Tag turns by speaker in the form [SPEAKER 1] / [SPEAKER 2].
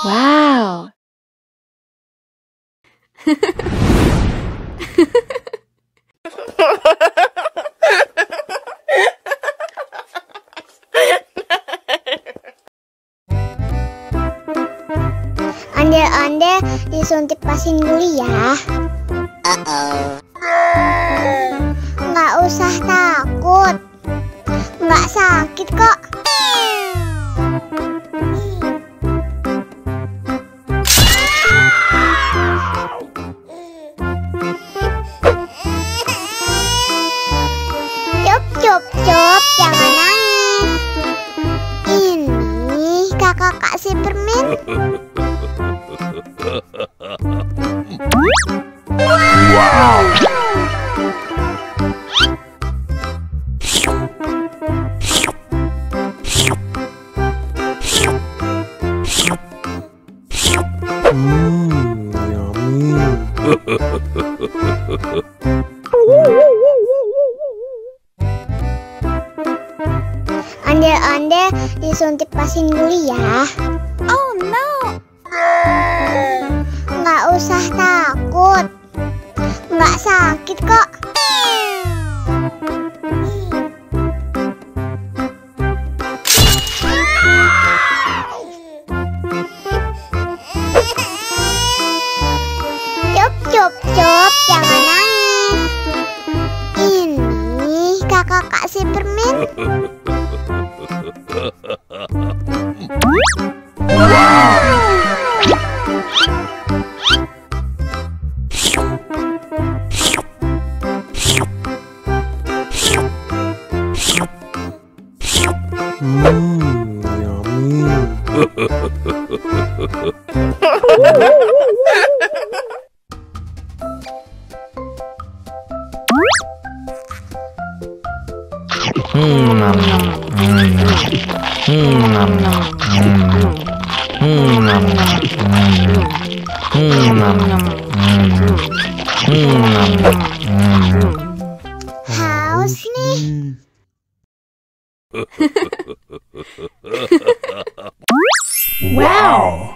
[SPEAKER 1] Wow.
[SPEAKER 2] Ondel-ondel disuntik pasin dulu ya. Nggak usah takut, nggak sakit kok. Cup, jangan nangis. Ini kakak kasih permen.
[SPEAKER 3] Wow.
[SPEAKER 2] Ondel-ondel disuntik pasin dulu ya.
[SPEAKER 1] Oh no.
[SPEAKER 2] Nggak usah takut, nggak sakit kok. Cup, jangan nangis. Ini kakak kasih permen. Haus nih.
[SPEAKER 3] Wow.